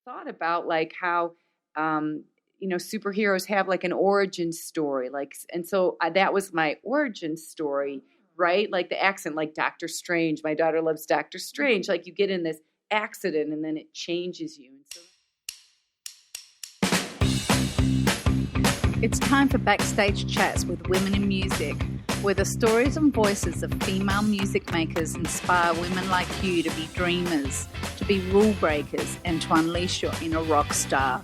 thought about like how, superheroes have like an origin story, and so that was my origin story, right? Like the accent, like Doctor Strange. My daughter loves Doctor Strange. Like you get in this accident and then it changes you. And so it's time for Backstage Chats with Women in Music, where the stories and voices of female music makers inspire women like you to be dreamers, to be rule breakers, and to unleash your inner rock star.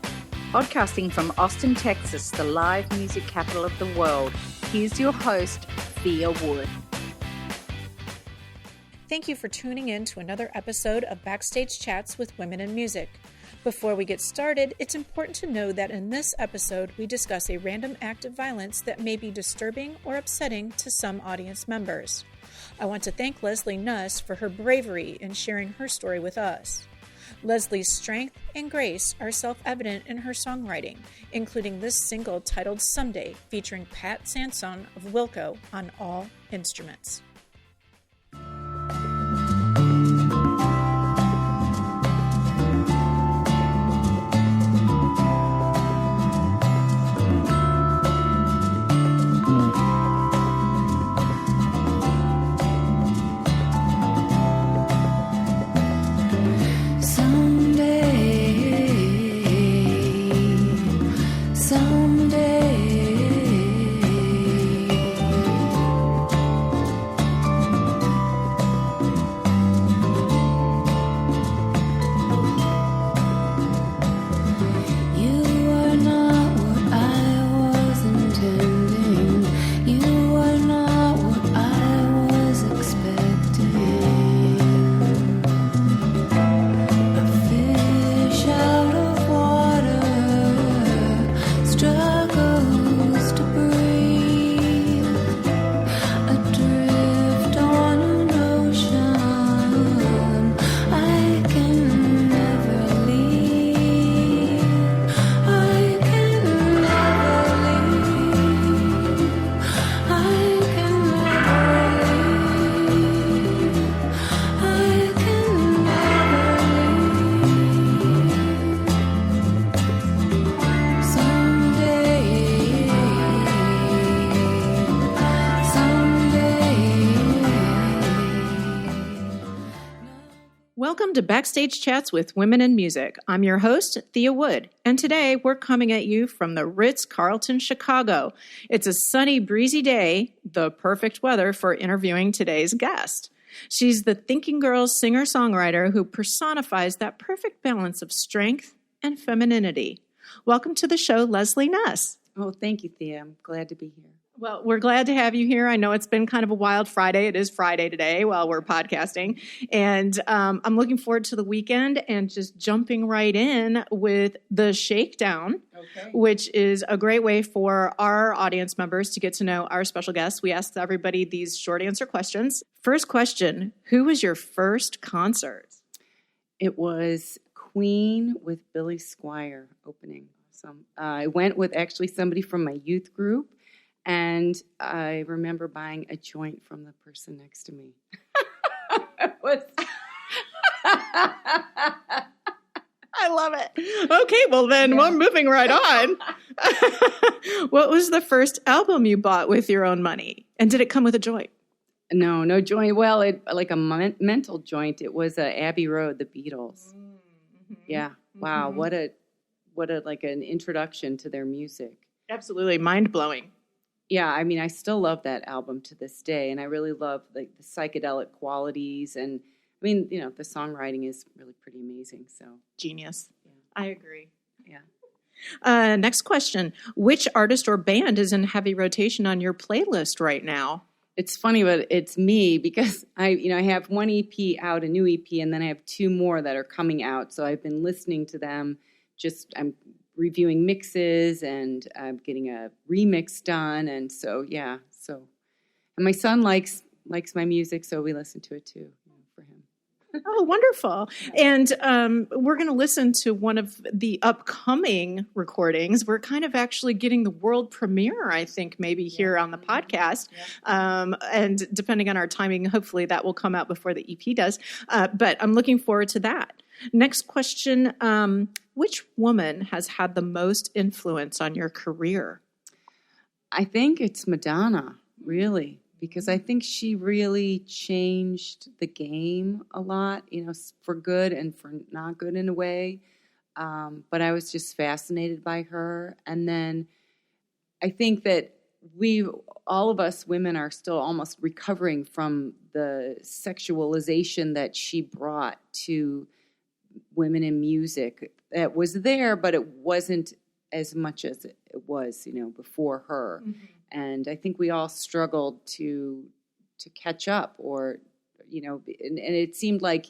Podcasting from Austin, Texas, the live music capital of the world, here's your host, Thea Wood. Thank you for tuning in to another episode of Backstage Chats with Women in Music. Before we get started, it's important to know that in this episode, we discuss a random act of violence that may be disturbing or upsetting to some audience members. I want to thank Leslie Nuss for her bravery in sharing her story with us. Leslie's strength and grace are self-evident in her songwriting, including this single titled Someday, featuring Pat Sanson of Wilco on all instruments. Welcome to Backstage Chats with Women in Music. I'm your host, Thea Wood, and today we're coming at you from the Ritz-Carlton, Chicago. It's a sunny, breezy day, the perfect weather for interviewing today's guest. She's the thinking girl singer-songwriter who personifies that perfect balance of strength and femininity. Welcome to the show, Leslie Nuss. Oh, thank you, Thea. I'm glad to be here. Well, we're glad to have you here. I know it's been kind of a wild Friday. It is Friday today while we're podcasting. And I'm looking forward to the weekend and just jumping right in with the Shakedown, which is a great way for our audience members to get to know our special guests. We ask everybody these short answer questions. First question, who was your first concert? It was Queen with Billy Squier opening. I went with actually somebody from my youth group. And I remember buying a joint from the person next to me. I love it. Okay, well then we're moving right on. What was the first album you bought with your own money? And did it come with a joint? No joint. Well, like a mental joint. It was Abbey Road, the Beatles. Mm-hmm. Yeah. Wow. Mm-hmm. What a like an introduction to their music. Absolutely mind-blowing. Yeah, I mean, I still love that album to this day, and I really love like the psychedelic qualities, and I mean, the songwriting is really pretty amazing. So genius. Yeah. I agree. Yeah. Next question: which artist or band is in heavy rotation on your playlist right now? It's funny, but it's me because I have one EP out, a new EP, and then I have two more that are coming out. So I've been listening to them. I'm reviewing mixes and I'm getting a remix done. And so, yeah. And my son likes my music, so we listen to it too for him. Oh, wonderful. And we're going to listen to one of the upcoming recordings. We're kind of actually getting the world premiere, I think, maybe here on the podcast. Yeah. And depending on our timing, hopefully that will come out before the EP does. But I'm looking forward to that. Next question. Which woman has had the most influence on your career? I think it's Madonna, really, because I think she really changed the game a lot, for good and for not good in a way. But I was just fascinated by her. And then I think that all of us women are still almost recovering from the sexualization that she brought to women in music. That was there, but it wasn't as much as it was, before her. Mm-hmm. And I think we all struggled to catch up, or, and it seemed like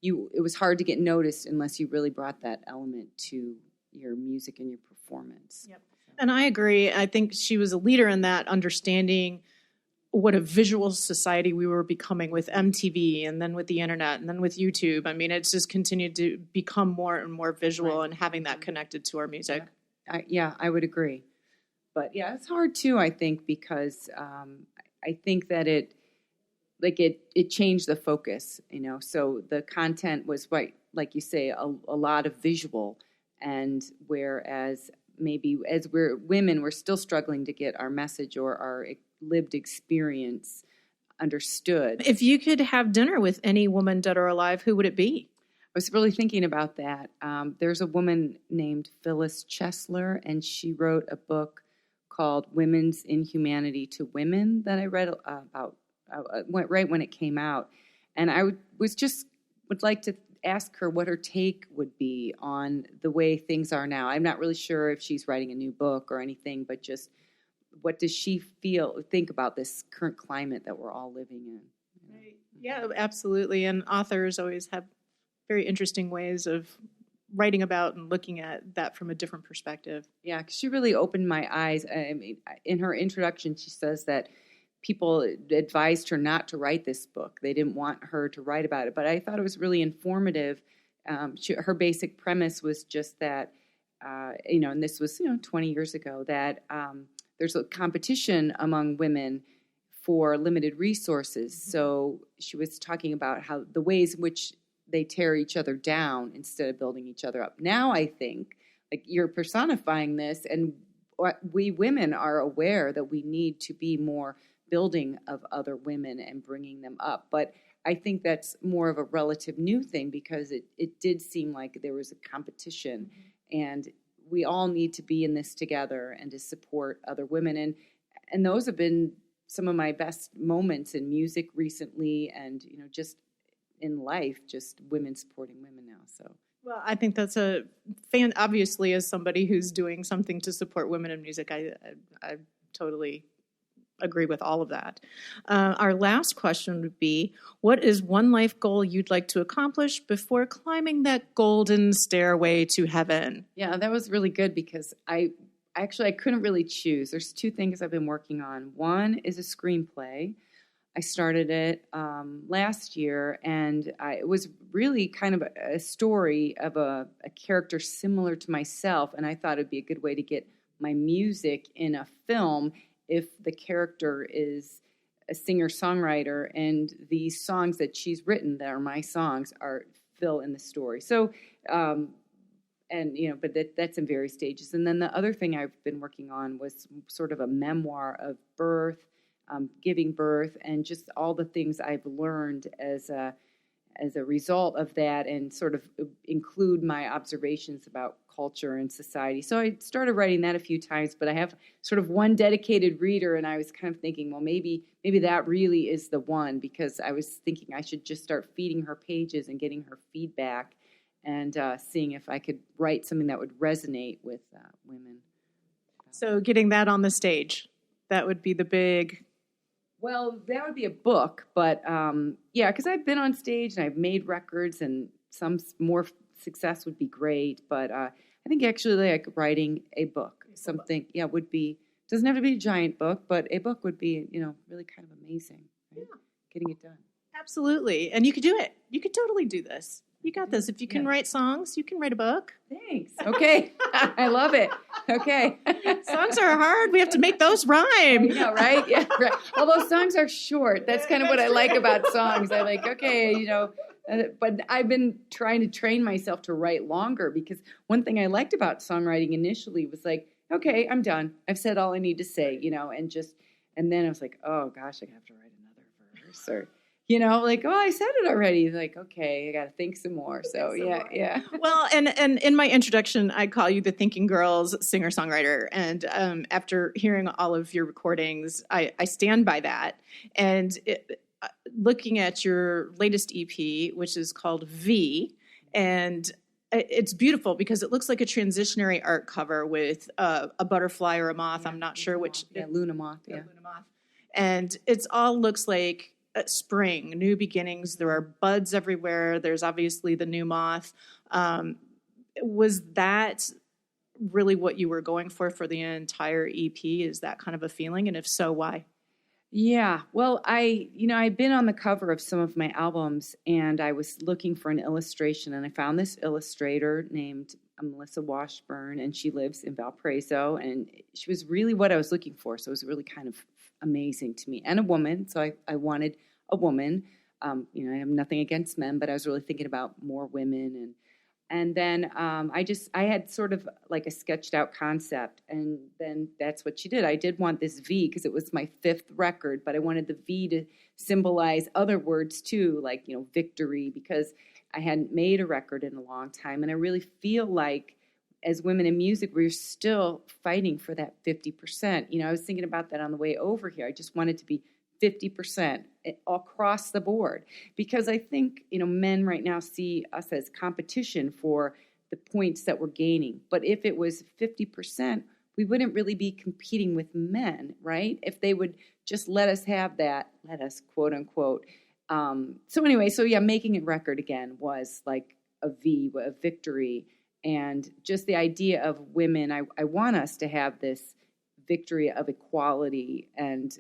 it was hard to get noticed unless you really brought that element to your music and your performance. Yep. And I agree. I think she was a leader in that, understanding what a visual society we were becoming with MTV, and then with the internet, and then with YouTube. I mean, it's just continued to become more and more visual, right, and having that connected to our music. Yeah, I would agree. But yeah, it's hard too, I think, because I think that it changed the focus, so the content was, right, like you say, a lot of visual, and whereas maybe as we're women, we're still struggling to get our message or our lived experience understood. If you could have dinner with any woman, dead or alive, who would it be? I was really thinking about that. There's a woman named Phyllis Chesler, and she wrote a book called Women's Inhumanity to Women that I read about right when it came out. And I would like to ask her what her take would be on the way things are now. I'm not really sure if she's writing a new book or anything, but just what does she think about this current climate that we're all living in? Right. Yeah, absolutely. And authors always have very interesting ways of writing about and looking at that from a different perspective. Yeah, 'cause she really opened my eyes. I mean, in her introduction, she says that people advised her not to write this book. They didn't want her to write about it. But I thought it was really informative. Her basic premise was just that, and this was, 20 years ago, that there's a competition among women for limited resources. Mm-hmm. So she was talking about how the ways in which they tear each other down instead of building each other up. Now I think, like, you're personifying this, and we women are aware that we need to be more building of other women and bringing them up. But I think that's more of a relative new thing, because it did seem like there was a competition, mm-hmm, and we all need to be in this together and to support other women. And those have been some of my best moments in music recently, and, just in life, just women supporting women now. So. Well, I think that's obviously, as somebody who's doing something to support women in music, I totally agree with all of that. Our last question would be, what is one life goal you'd like to accomplish before climbing that golden stairway to heaven? Yeah, that was really good, because I couldn't really choose. There's two things I've been working on. One is a screenplay. I started it last year, and it was really kind of a story of a character similar to myself, and I thought it'd be a good way to get my music in a film if the character is a singer-songwriter, and these songs that she's written that are my songs fill in the story. So, but that's in various stages. And then the other thing I've been working on was sort of a memoir of birth, giving birth, and just all the things I've learned as a result of that, and sort of include my observations about culture and society. So I started writing that a few times, but I have sort of one dedicated reader, and I was kind of thinking, well, maybe that really is the one, because I was thinking I should just start feeding her pages and getting her feedback, and seeing if I could write something that would resonate with women. So getting that on the stage, that would be the big... Well, that would be a book, but because I've been on stage and I've made records, and some more success would be great. But I think actually, like, writing a book, something, would be, doesn't have to be a giant book, but a book would be, really kind of amazing. Right? Yeah. Getting it done. Absolutely. And you could do it. You could totally do this. You got this. If you can write songs, you can write a book. Thanks. Okay. I love it. Okay. Songs are hard. We have to make those rhyme. Yeah, right? Yeah, right. Although songs are short. That's kind of what I like about songs. I like, okay, But I've been trying to train myself to write longer, because one thing I liked about songwriting initially was like, okay, I'm done. I've said all I need to say, and then I was like, oh gosh, I have to write another verse, or, like, oh, I said it already. Like, okay, I got to think some more. So yeah. Well, and in my introduction, I call you the Thinking Girls singer-songwriter. And after hearing all of your recordings, I stand by that. And looking at your latest EP, which is called V, and it's beautiful because it looks like a transitionary art cover with a butterfly or a moth. I'm not sure which. Yeah, Luna moth. Yeah, Luna moth. And it's all looks like spring, new beginnings. There are buds everywhere. There's obviously the new moth. Was that really what you were going for the entire EP? Is that kind of a feeling? And if so, why? Yeah, well, I've been on the cover of some of my albums, and I was looking for an illustration, and I found this illustrator named Melissa Washburn, and she lives in Valparaiso, and she was really what I was looking for. So it was really kind of amazing to me, and a woman. So I wanted a woman. I have nothing against men, but I was really thinking about more women, and then I had sort of like a sketched out concept, and then that's what she did. I did want this V because it was my 5th record, but I wanted the V to symbolize other words too, like, victory, because I hadn't made a record in a long time, and I really feel like as women in music, we're still fighting for that 50%. I was thinking about that on the way over here. I just wanted to be 50% across the board, because I think, men right now see us as competition for the points that we're gaining. But if it was 50%, we wouldn't really be competing with men, right? If they would just let us have that, quote unquote. Making a record again was like a V, a victory. And just the idea of women, I want us to have this victory of equality and,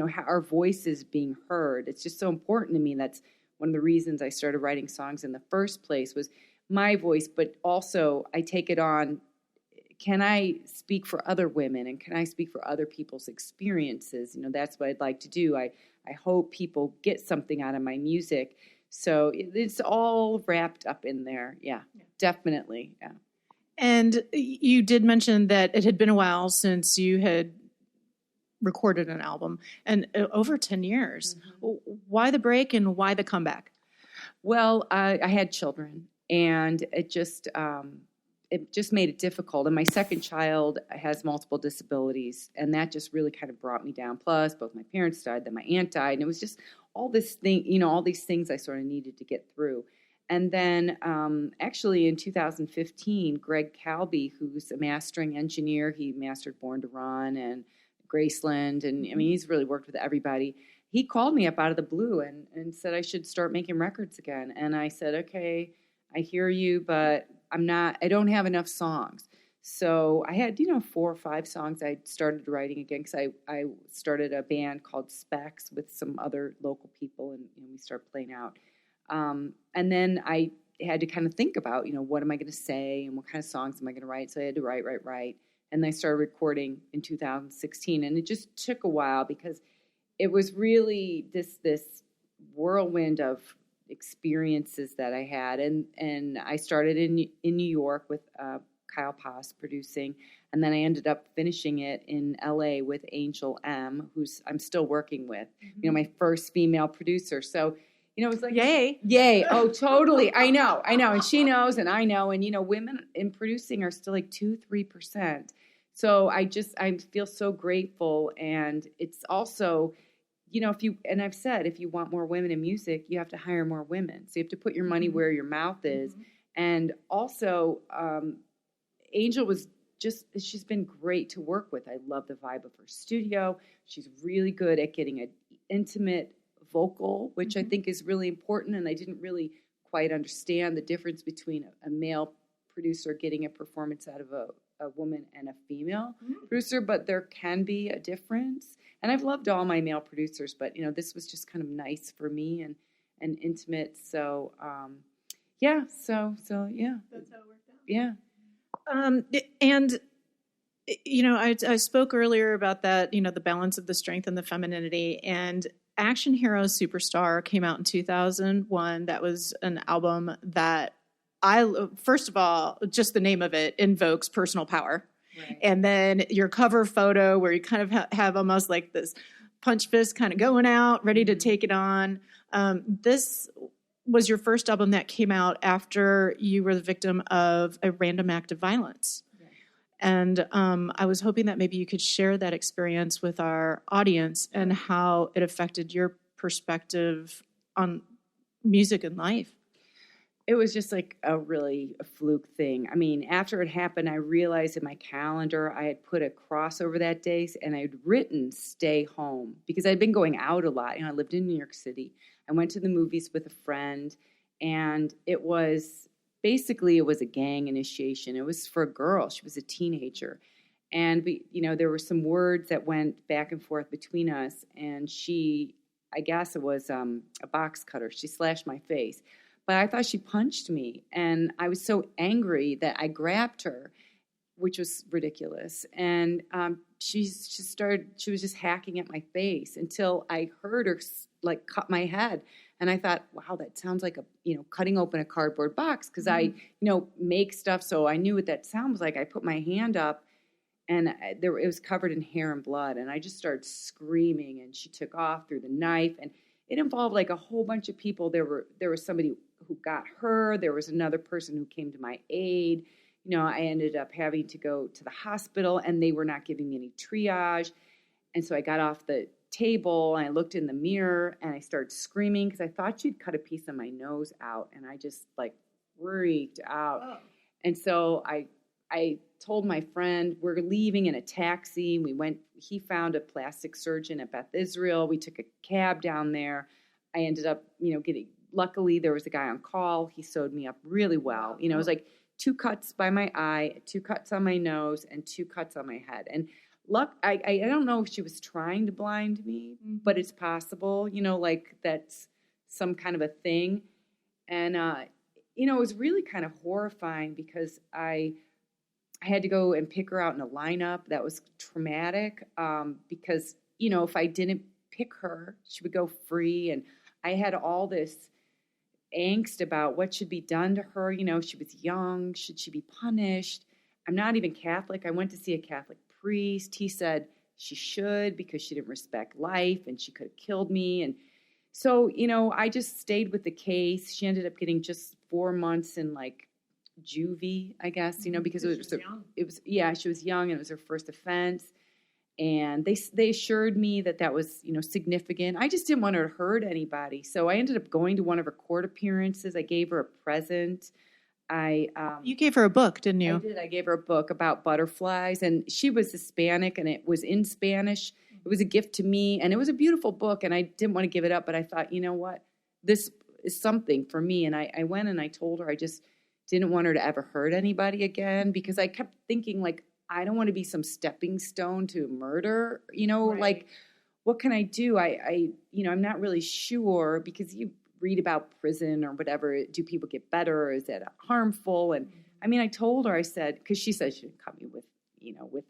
how our voices being heard. It's just so important to me. That's one of the reasons I started writing songs in the first place, was my voice, but also I take it on. Can I speak for other women, and can I speak for other people's experiences? That's what I'd like to do. I hope people get something out of my music. So it's all wrapped up in there. Yeah. Definitely. Yeah. And you did mention that it had been a while since you had recorded an album, and over 10 years. Mm-hmm. Why the break and why the comeback? Well, I had children, and it just made it difficult. And my second child has multiple disabilities, and that just really kind of brought me down. Plus, both my parents died, then my aunt died, and it was just all these things I sort of needed to get through. And then actually in 2015, Greg Calby, who's a mastering engineer, he mastered Born to Run and Graceland, and he's really worked with everybody. He called me up out of the blue and said I should start making records again. And I said, okay, I hear you, but I don't have enough songs. So I had, 4 or 5 songs I started writing again, because I started a band called Specs with some other local people, and we started playing out. And then I had to kind of think about, what am I going to say and what kind of songs am I going to write? So I had to write. And then I started recording in 2016. And it just took a while, because it was really this whirlwind of experiences that I had. And I started in New York with Kyle Pass producing. And then I ended up finishing it in LA with Angel M, who's I'm still working with, my first female producer. So, it was like, yay. Oh, totally. I know. And she knows, and I know. And, women in producing are still like 2-3%. So I feel so grateful. And it's also, I've said, if you want more women in music, you have to hire more women. So you have to put your money where your mouth is. Mm-hmm. And also, Angel she's been great to work with. I love the vibe of her studio. She's really good at getting an intimate vocal, which I think is really important. And I didn't really quite understand the difference between a male producer getting a performance out of a woman and a female producer, but there can be a difference. And I've loved all my male producers, but this was just kind of nice for me and intimate. So so yeah. That's how it worked out. Yeah. And I spoke earlier about that, the balance of the strength and the femininity, and Action Hero Superstar came out in 2001. That was an album that first of all, just the name of it invokes personal power. Right. And then your cover photo where you kind of have almost like this punch fist kind of going out, ready to take it on. This was your first album that came out after you were the victim of a random act of violence. Right. And I was hoping that maybe you could share that experience with our audience and how it affected your perspective on music and life. It was just like a fluke thing. I mean, after it happened, I realized in my calendar I had put a cross over that day, and I had written stay home because I'd been going out a lot. I lived in New York City. I went to the movies with a friend, and it was a gang initiation. It was for a girl. She was a teenager. And there were some words that went back and forth between us, and I guess it was a box cutter. She slashed my face. But I thought she punched me, and I was so angry that I grabbed her, which was ridiculous. And she was just hacking at my face until I heard her cut my head. And I thought, wow, that sounds like cutting open a cardboard box, because I make stuff, so I knew what that sound was like. I put my hand up, and it was covered in hair and blood, and I just started screaming. And she took off, threw the knife, and it involved a whole bunch of people. There was somebody who got her. There was another person who came to my aid. I ended up having to go to the hospital, and they were not giving me any triage. And so I got off the table, and I looked in the mirror, and I started screaming because I thought she'd cut a piece of my nose out, and I just freaked out. Oh. And so I told my friend, we're leaving in a taxi. He found a plastic surgeon at Beth Israel. We took a cab down there. I ended up, luckily there was a guy on call. He sewed me up really well. It was 2 cuts by my eye, 2 cuts on my nose, and 2 cuts on my head. And I don't know if she was trying to blind me, but it's possible, that's some kind of a thing. And, it was really kind of horrifying because I had to go and pick her out in a lineup. That was traumatic because, if I didn't pick her, she would go free. And I had all this angst about what should be done to her. She was young. Should she be punished? I'm not even Catholic. I went to see a Catholic priest. He said she should because she didn't respect life and she could have killed me. And so, I just stayed with the case. She ended up getting just 4 months in juvie, I guess, because she was young and it was her first offense. And they assured me that was, significant. I just didn't want her to hurt anybody. So I ended up going to one of her court appearances. I gave her a present. You gave her a book, didn't you? I did. I gave her a book about butterflies, and she was Hispanic, and it was in Spanish. It was a gift to me, and it was a beautiful book, and I didn't want to give it up, but I thought, you know what? This is something for me. And I went and I told her I just didn't want her to ever hurt anybody again, because I kept thinking, I don't want to be some stepping stone to murder, right. What can I do? I'm not really sure, because you read about prison or whatever. Do people get better, or is that harmful? And I told her, I said, because she said she didn't cut me with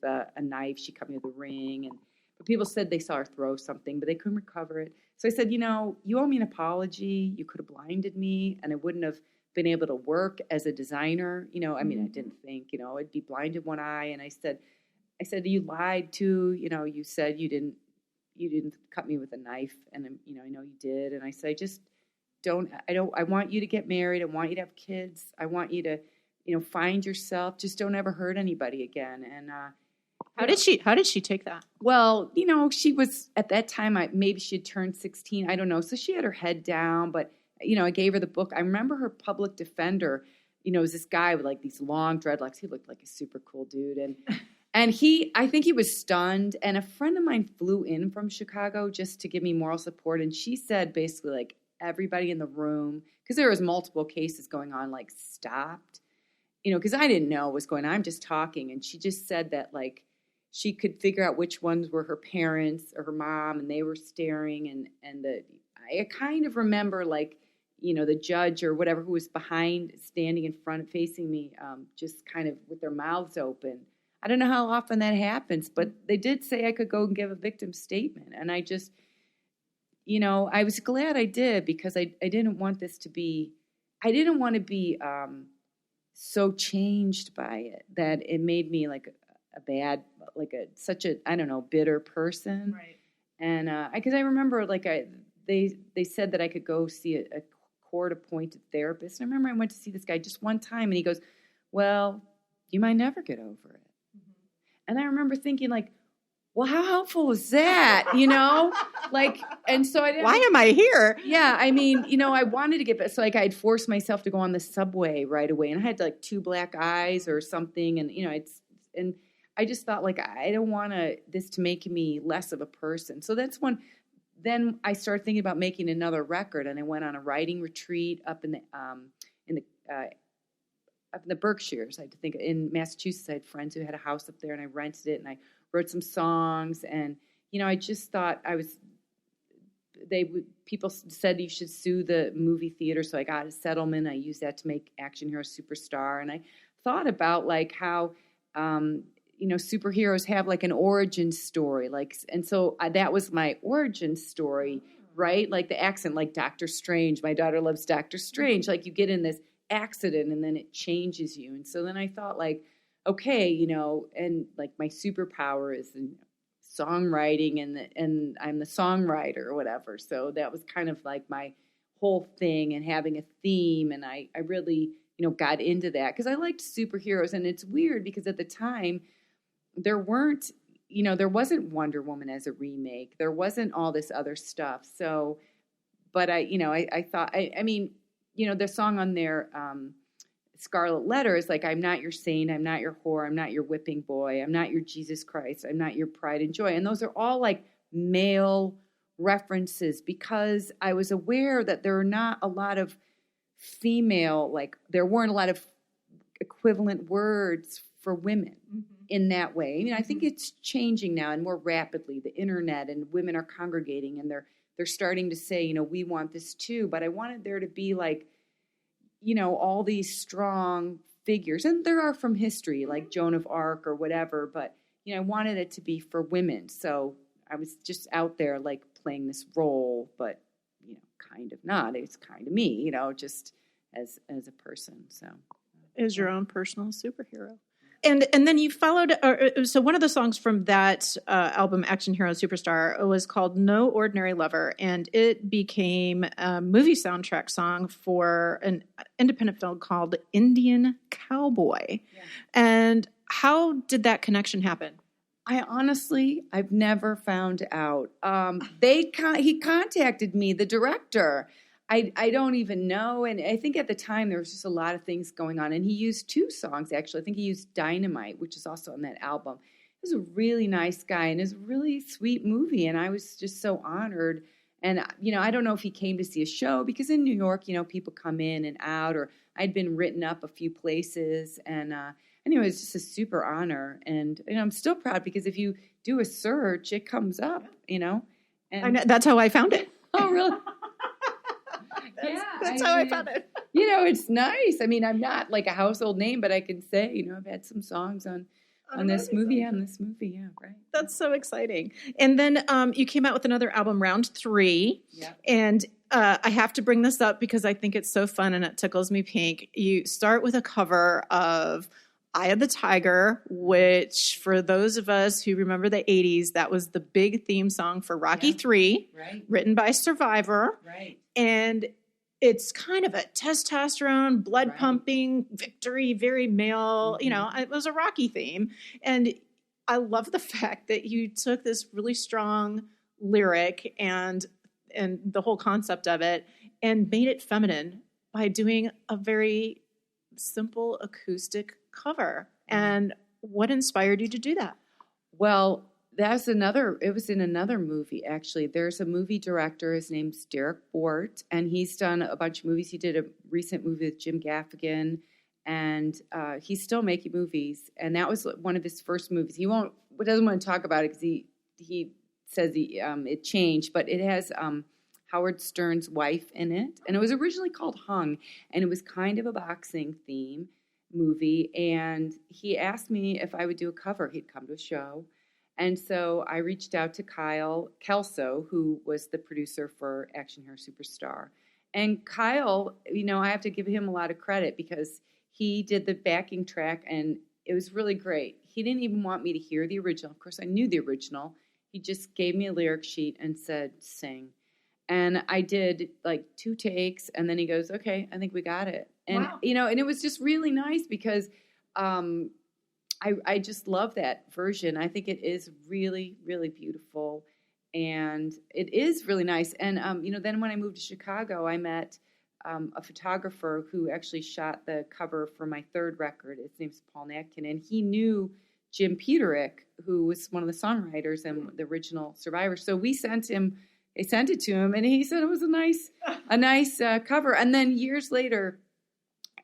a knife. She cut me with a ring. But people said they saw her throw something, but they couldn't recover it. So I said, you owe me an apology. You could have blinded me, and I wouldn't have been able to work as a designer. I didn't think, I'd be blind in one eye. And I said, you lied too. You said you didn't cut me with a knife. And, I know you did. And I said, I want you to get married. I want you to have kids. I want you to, find yourself. Just don't ever hurt anybody again. And, how did she take that? Well, she was at that time, maybe she had turned 16. I don't know. So she had her head down, but I gave her the book. I remember her public defender, was this guy with these long dreadlocks. He looked like a super cool dude. And I think he was stunned. And a friend of mine flew in from Chicago just to give me moral support. And she said basically everybody in the room, because there was multiple cases going on, stopped, because I didn't know what was going on. I'm just talking. And she just said that she could figure out which ones were her parents or her mom, and they were staring. And I kind of remember the judge or whatever who was behind, standing in front, facing me, just kind of with their mouths open. I don't know how often that happens, but they did say I could go and give a victim statement. And I just, I was glad I did because I didn't want this to be, I didn't want to be so changed by it that it made me like a bad, like such a, I don't know, bitter person. Right. And because I remember like they said that I could go see a court-appointed therapist. And I remember I went to see this guy just one time and he goes, well, you might never get over it. Mm-hmm. And I remember thinking like, well, how helpful was that? Like, and so I didn't. Why am I here? Yeah, I mean, I wanted to get, so like I'd forced myself to go on the subway right away, and I had like 2 black eyes or something, and and I just thought like I don't want this to make me less of a person. So that's when, then I started thinking about making another record, and I went on a writing retreat up in the Berkshires. I think in Massachusetts, I had friends who had a house up there, and I rented it, and I wrote some songs, and I just thought people said you should sue the movie theater, so I got a settlement. I used that to make Action Hero Superstar, and I thought about like how superheroes have like an origin story, like, and so that was my origin story, right? Like the accent, like Doctor Strange. My daughter loves Doctor Strange. Like you get in this accident, and then it changes you, and so then I thought like, okay, and like my superpower is songwriting, and I'm the songwriter or whatever. So that was kind of like my whole thing, and having a theme. And I really, got into that because I liked superheroes. And it's weird because at the time there wasn't Wonder Woman as a remake. There wasn't all this other stuff. So, but I thought, I mean, the song on there, Scarlet Letter is like, I'm not your saint, I'm not your whore, I'm not your whipping boy, I'm not your Jesus Christ, I'm not your pride and joy. And those are all like male references because I was aware that there are not a lot of female, like there weren't a lot of equivalent words for women in that way. I mean, I think it's changing now and more rapidly, the internet, and women are congregating, and they're starting to say, we want this too. But I wanted there to be like, all these strong figures, and there are from history, like Joan of Arc or whatever, but, I wanted it to be for women. So I was just out there like playing this role, but, kind of not. It's kind of me, just as a person. So is your own personal superhero. And then you followed, so one of the songs from that album, Action Hero Superstar, was called No Ordinary Lover, and it became a movie soundtrack song for an independent film called Indian Cowboy. Yeah. And how did that connection happen? I've never found out. He contacted me, the director. I don't even know. And I think at the time there was just a lot of things going on. And he used 2 songs, actually. I think he used Dynamite, which is also on that album. He was a really nice guy, and it was a really sweet movie. And I was just so honored. And, I don't know if he came to see a show, because in New York, people come in and out, or I'd been written up a few places. And anyway, it was just a super honor. And I'm still proud, because if you do a search, it comes up, And I know, that's how I found it. Oh, really? That's how I found it. It's nice. I mean, I'm not like a household name, but I can say, I've had some songs on this movie, yeah, right. That's so exciting. And then you came out with another album, Round 3. Yeah. And I have to bring this up because I think it's so fun and it tickles me pink. You start with a cover of Eye of the Tiger, which for those of us who remember the 80s, that was the big theme song for Rocky 3, right. Written by Survivor. Right. And it's kind of a testosterone, blood pumping, victory, very male, it was a Rocky theme. And I love the fact that you took this really strong lyric and the whole concept of it and made it feminine by doing a very simple acoustic cover. And what inspired you to do that? Well, it was in another movie, actually. There's a movie director, his name's Derek Bort, and he's done a bunch of movies. He did a recent movie with Jim Gaffigan, and he's still making movies. And that was one of his first movies. He doesn't want to talk about it because he says it changed, but it has Howard Stern's wife in it. And it was originally called Hung, and it was kind of a boxing theme movie. And he asked me if I would do a cover. He'd come to a show. And so I reached out to Kyle Kelso, who was the producer for Action Hero Superstar. And Kyle, I have to give him a lot of credit because he did the backing track and it was really great. He didn't even want me to hear the original. Of course, I knew the original. He just gave me a lyric sheet and said, sing. And I did like 2 takes, and then he goes, okay, I think we got it. And, wow. And it was just really nice because I just love that version. I think it is really, really beautiful, and it is really nice. And, then when I moved to Chicago, I met a photographer who actually shot the cover for my 3rd record. His name's Paul Natkin, and he knew Jim Peterick, who was one of the songwriters and the original Survivor. So I sent it to him, and he said it was a nice cover. And then years later,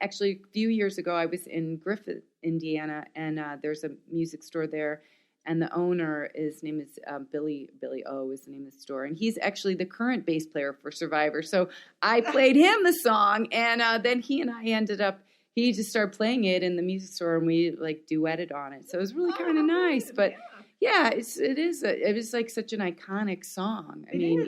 actually a few years ago, I was in Griffith, Indiana, and there's a music store there, and the owner, his name is Billy O is the name of the store, and he's actually the current bass player for Survivor. So I played him the song, and then he and I he just started playing it in the music store, and we like duetted on it. So it was really kind of nice. But yeah, it was like such an iconic song. I mean,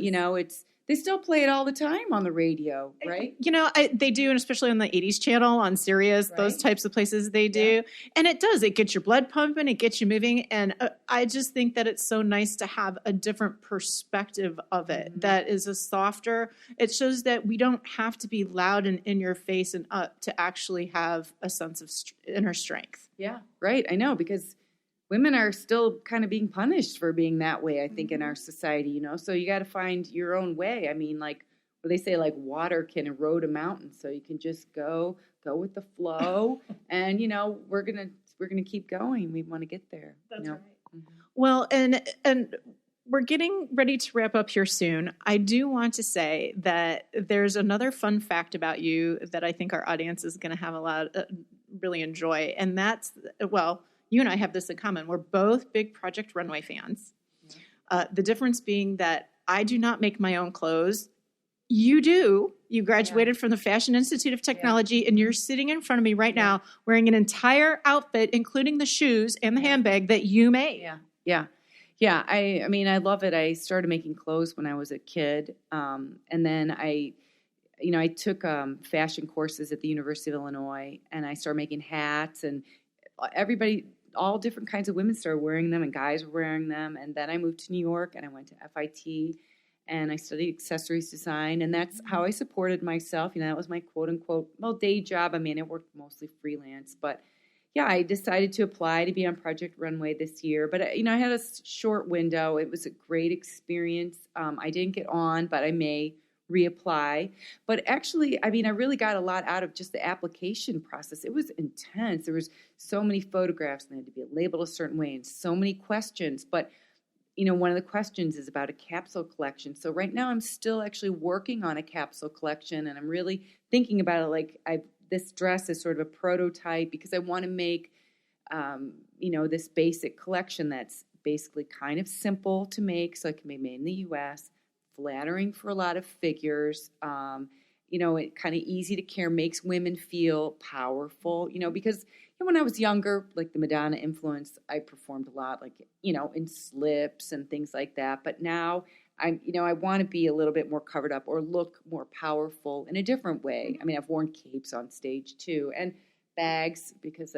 they still play it all the time on the radio, right? They do, and especially on the 80s channel, on Sirius, right. Those types of places they do. Yeah. And it does. It gets your blood pumping. It gets you moving. And I just think that it's so nice to have a different perspective of it. Mm-hmm. That is a softer. It shows that we don't have to be loud and in your face and up to actually have a sense of inner strength. Yeah, right. I know, because women are still kind of being punished for being that way, I think, in our society, So you got to find your own way. I mean, like what they say, like water can erode a mountain, so you can just go with the flow, and we're gonna keep going. We want to get there. That's right. Mm-hmm. Well, and we're getting ready to wrap up here soon. I do want to say that there's another fun fact about you that I think our audience is going to have a lot really enjoy, and that's you and I have this in common. We're both big Project Runway fans. Yeah. The difference being that I do not make my own clothes. You do. You graduated from the Fashion Institute of Technology, and you're sitting in front of me right now wearing an entire outfit, including the shoes and the handbag that you made. Yeah. I mean, I love it. I started making clothes when I was a kid, and then I took fashion courses at the University of Illinois, and I started making hats, and all different kinds of women started wearing them, and guys were wearing them. And then I moved to New York, and I went to FIT, and I studied accessories design, and that's how I supported myself. That was my quote-unquote, day job. I mean, I worked mostly freelance. But, yeah, I decided to apply to be on Project Runway this year. But, I had a short window. It was a great experience. I didn't get on, but I may reapply. But actually, I mean, I really got a lot out of just the application process. It was intense. There was so many photographs, and they had to be labeled a certain way, and so many questions. But, one of the questions is about a capsule collection. So right now I'm still actually working on a capsule collection, and I'm really thinking about it like this dress is sort of a prototype, because I want to make, this basic collection that's basically kind of simple to make, so it can be made in the U.S., flattering for a lot of figures, it kind of easy to carry, makes women feel powerful, because when I was younger, like the Madonna influence, I performed a lot, like, in slips and things like that. But now I want to be a little bit more covered up or look more powerful in a different way. I mean, I've worn capes on stage too, and bags, because,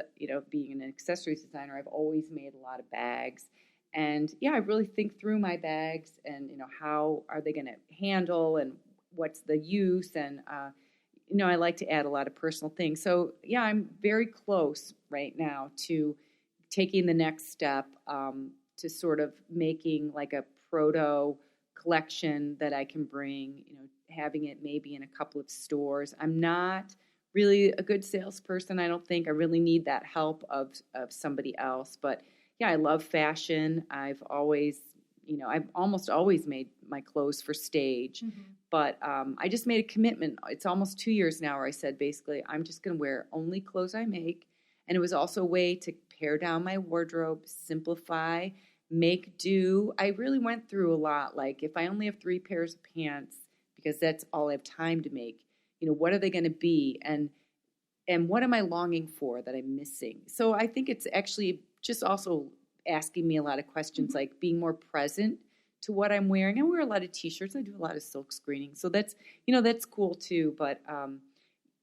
being an accessories designer, I've always made a lot of bags. And I really think through my bags and, how are they going to handle and what's the use. And, I like to add a lot of personal things. So, I'm very close right now to taking the next step to sort of making like a proto collection that I can bring, having it maybe in a couple of stores. I'm not really a good salesperson. I don't think I really need that help of somebody else. But, I love fashion. I've almost always made my clothes for stage. Mm-hmm. But I just made a commitment. It's almost 2 years now where I said, basically, I'm just going to wear only clothes I make. And it was also a way to pare down my wardrobe, simplify, make do. I really went through a lot. Like, if I only have 3 pairs of pants, because that's all I have time to make, what are they going to be? And what am I longing for that I'm missing? So I think it's actually just also asking me a lot of questions, like being more present to what I'm wearing. I wear a lot of T-shirts. I do a lot of silk screening. So that's, that's cool too. But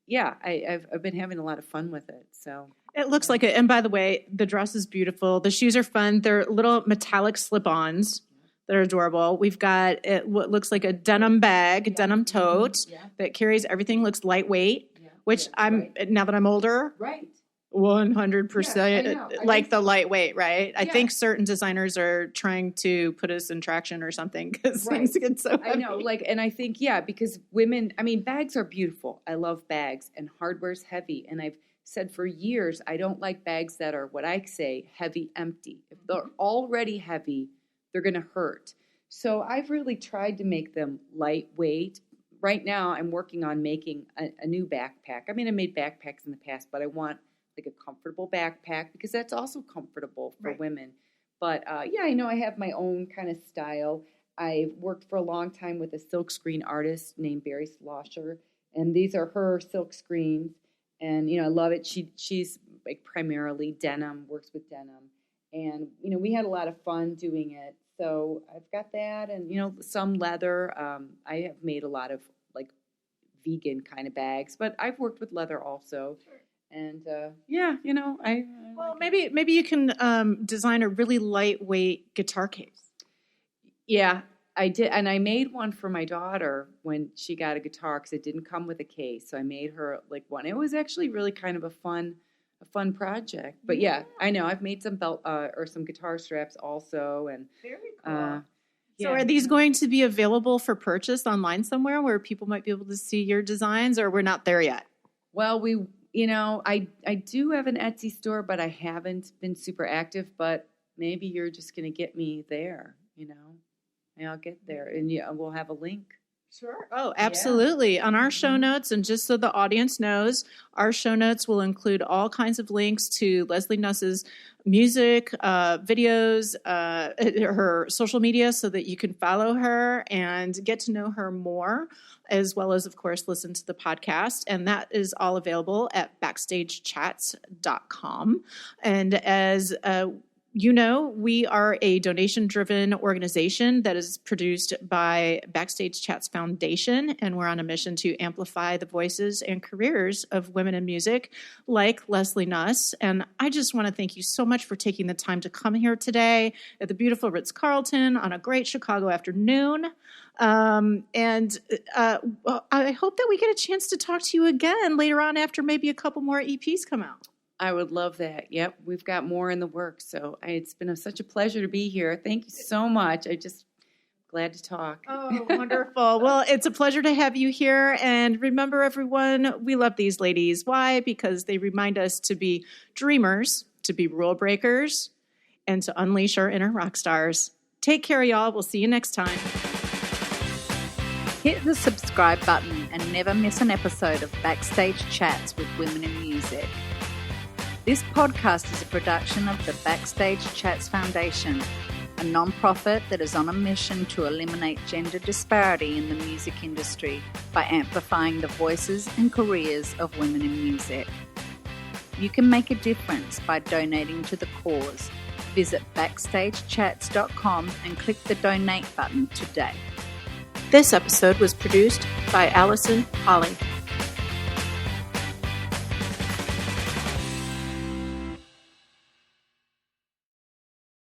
yeah, I've been having a lot of fun with it. So it looks like it. And by the way, the dress is beautiful. The shoes are fun. They're little metallic slip-ons that are adorable. We've got what looks like a denim bag, denim tote that carries everything. Looks lightweight, which now that I'm older, 100% like the lightweight, right? I think certain designers are trying to put us in traction or something because things get so heavy. I know, and I think, because women, bags are beautiful. I love bags, and hardware's heavy. And I've said for years, I don't like bags that are what I say heavy empty. If they're already heavy, they're going to hurt. So I've really tried to make them lightweight. Right now, I'm working on making a new backpack. I made backpacks in the past, but I want like a comfortable backpack because that's also comfortable for women. But I know I have my own kind of style. I worked for a long time with a silkscreen artist named Barry Slosher, and these are her silk screens. And I love it. She's like primarily denim, works with denim, and we had a lot of fun doing it. So I've got that, and some leather. I have made a lot of like vegan kind of bags, but I've worked with leather also. Sure. And I well, maybe you can design a really lightweight guitar case. Yeah, I did, and I made one for my daughter when she got a guitar because it didn't come with a case. So I made her like one. It was actually really kind of a fun project. But I know I've made some belt or some guitar straps also, and very cool. So are these going to be available for purchase online somewhere where people might be able to see your designs, or we're not there yet? Well, I do have an Etsy store, but I haven't been super active. But maybe you're just going to get me there, and I'll get there, and we'll have a link. Sure. Oh, absolutely. On our show notes, and just so the audience knows, our show notes will include all kinds of links to Leslie Nuss's music, videos, her social media, so that you can follow her and get to know her more, as well as, of course, listen to the podcast. And that is all available at backstagechats.com. And as we are a donation-driven organization that is produced by Backstage Chats Foundation, and we're on a mission to amplify the voices and careers of women in music like Leslie Nuss. And I just want to thank you so much for taking the time to come here today at the beautiful Ritz-Carlton on a great Chicago afternoon. I hope that we get a chance to talk to you again later on after maybe a couple more EPs come out. I would love that. Yep, we've got more in the works. So it's been such a pleasure to be here. Thank you so much. I just glad to talk. Oh, wonderful. Well, it's a pleasure to have you here. And remember, everyone, we love these ladies. Why? Because they remind us to be dreamers, to be rule breakers, and to unleash our inner rock stars. Take care, y'all. We'll see you next time. Hit the subscribe button and never miss an episode of Backstage Chats with Women in Music. This podcast is a production of the Backstage Chats Foundation, a non-profit that is on a mission to eliminate gender disparity in the music industry by amplifying the voices and careers of women in music. You can make a difference by donating to the cause. Visit backstagechats.com and click the donate button today. This episode was produced by Allison Holly.